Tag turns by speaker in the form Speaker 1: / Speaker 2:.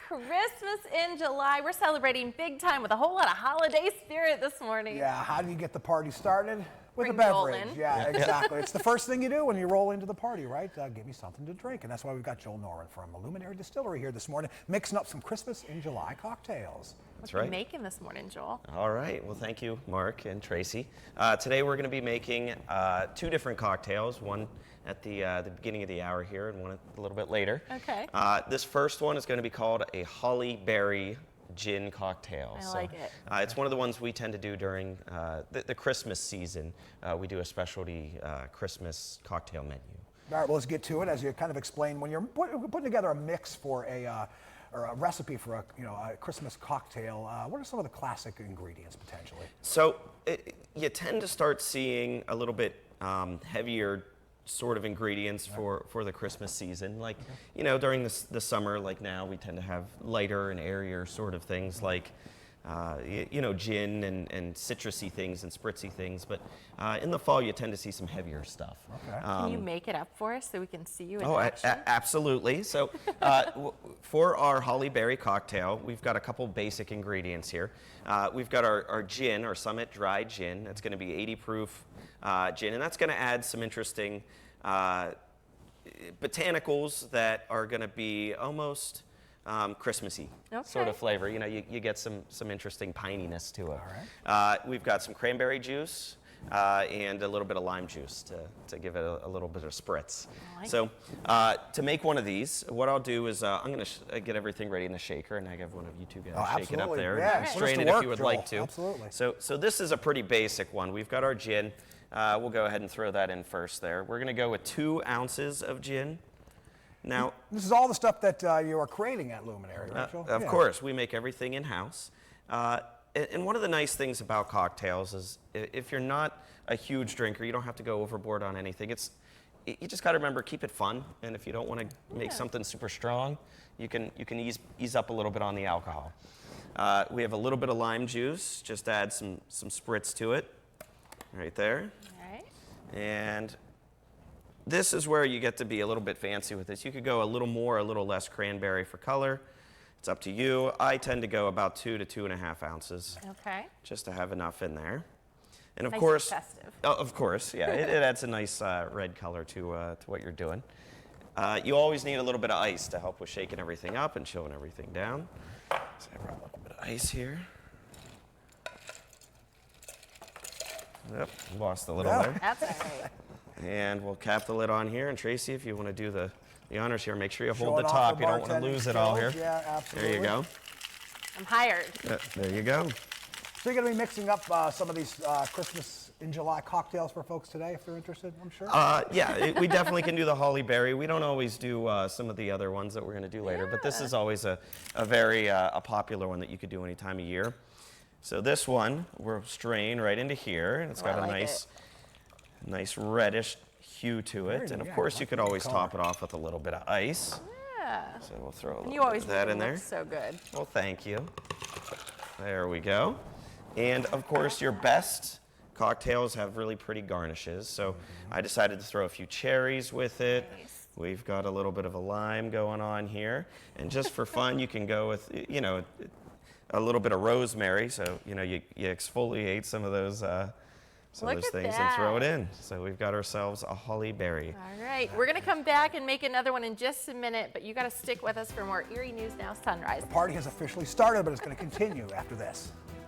Speaker 1: Christmas in July. We're celebrating big time with a whole lot of holiday spirit this morning.
Speaker 2: Yeah, how do you get the party started? With
Speaker 1: Bring
Speaker 2: a
Speaker 1: Joel
Speaker 2: beverage.
Speaker 1: in.
Speaker 2: Yeah, exactly. It's the first thing you do when you roll into the party, right? Give me something to drink. And that's why we've got Joel Norrin from Luminary Distillery here this morning, mixing up some Christmas in July cocktails.
Speaker 1: That's right. What are you making this morning, Joel?
Speaker 3: All right. Well, thank you, Mark and Tracy. Today we're going to be making two different cocktails, one at the beginning of the hour here and one a little bit later.
Speaker 1: Okay.
Speaker 3: This first one is going to be called a holly berry gin cocktail.
Speaker 1: I like it.
Speaker 3: It's one of the ones we tend to do during the Christmas season. We do a specialty Christmas cocktail menu.
Speaker 2: All right, well, let's get to it. As you kind of explained, when you're putting together a mix for or a recipe for a Christmas cocktail, what are some of the classic ingredients potentially?
Speaker 3: So you tend to start seeing a little bit heavier sort of ingredients for the Christmas season. Like, during the summer, like now, we tend to have lighter and airier sort of things like, gin and citrusy things and spritzy things. But in the fall, you tend to see some heavier stuff.
Speaker 1: Okay. Can you make it up for us so we can see you in action?
Speaker 3: Absolutely. So for our holly berry cocktail, we've got a couple basic ingredients here. We've got our gin, our Summit Dry Gin. That's going to be 80 proof gin, and that's going to add some interesting botanicals that are going to be almost Christmassy sort of flavor. You get some interesting pininess to it.
Speaker 2: All right.
Speaker 3: We've got some cranberry juice and a little bit of lime juice to give it a little bit of spritz. So to make one of these, what I'll do is I'm going to get everything ready in the shaker, and I have one of you two guys shake it up there.
Speaker 2: Yeah,
Speaker 3: and strain it if you would like to.
Speaker 2: Absolutely.
Speaker 3: So this is a pretty basic one. We've got our gin. We'll go ahead and throw that in first there. We're going to go with 2 ounces of gin. Now,
Speaker 2: this is all the stuff that you are creating at Luminary, right, Joel?
Speaker 3: Of course, we make everything in-house. And one of the nice things about cocktails is if you're not a huge drinker, you don't have to go overboard on anything. You just got to remember, keep it fun. And if you don't want to make something super strong, you can ease up a little bit on the alcohol. We have a little bit of lime juice. Just add some spritz to it, right there.
Speaker 1: All right.
Speaker 3: And this is where you get to be a little bit fancy with this. You could go a little more, a little less cranberry for color. It's up to you. I tend to go about 2 to 2.5 ounces.
Speaker 1: Okay.
Speaker 3: Just to have enough in there. And of
Speaker 1: nice
Speaker 3: course,
Speaker 1: and festive.
Speaker 3: Of course, yeah, it adds a nice red color to what you're doing. You always need a little bit of ice to help with shaking everything up and chilling everything down. So I brought a little bit of ice here. Yep, lost a little there.
Speaker 1: That's all right.
Speaker 3: And we'll cap the lid on here. And Tracy, if you want to do the honors here, make sure you hold the top. You don't want to lose it all here.
Speaker 2: Yeah, absolutely.
Speaker 3: There you go.
Speaker 1: I'm hired.
Speaker 3: There you go.
Speaker 2: So you're going to be mixing up some of these Christmas in July cocktails for folks today, if they're interested, I'm sure?
Speaker 3: Yeah, we definitely can do the holly berry. We don't always do some of the other ones that we're going to do later, but this is always a very a popular one that you could do any time of year. So this one, we'll strain right into here, and it's got a nice reddish hue to it. And of course, you could always top it off with a little bit of ice.
Speaker 1: Yeah.
Speaker 3: So we'll throw a
Speaker 1: And
Speaker 3: little
Speaker 1: you always
Speaker 3: bit of that in there.
Speaker 1: So good.
Speaker 3: Well, thank you. There we go. And of course, your best cocktails have really pretty garnishes. So I decided to throw a few cherries with it.
Speaker 1: Nice.
Speaker 3: We've got a little bit of a lime going on here. And just for fun, you can go with, a little bit of rosemary. So, you exfoliate some of those things and throw it in. So we've got ourselves a holly berry.
Speaker 1: All right, we're gonna come back and make another one in just a minute, but you gotta stick with us for more Erie News Now Sunrise.
Speaker 2: The party has officially started, but it's going to continue after this.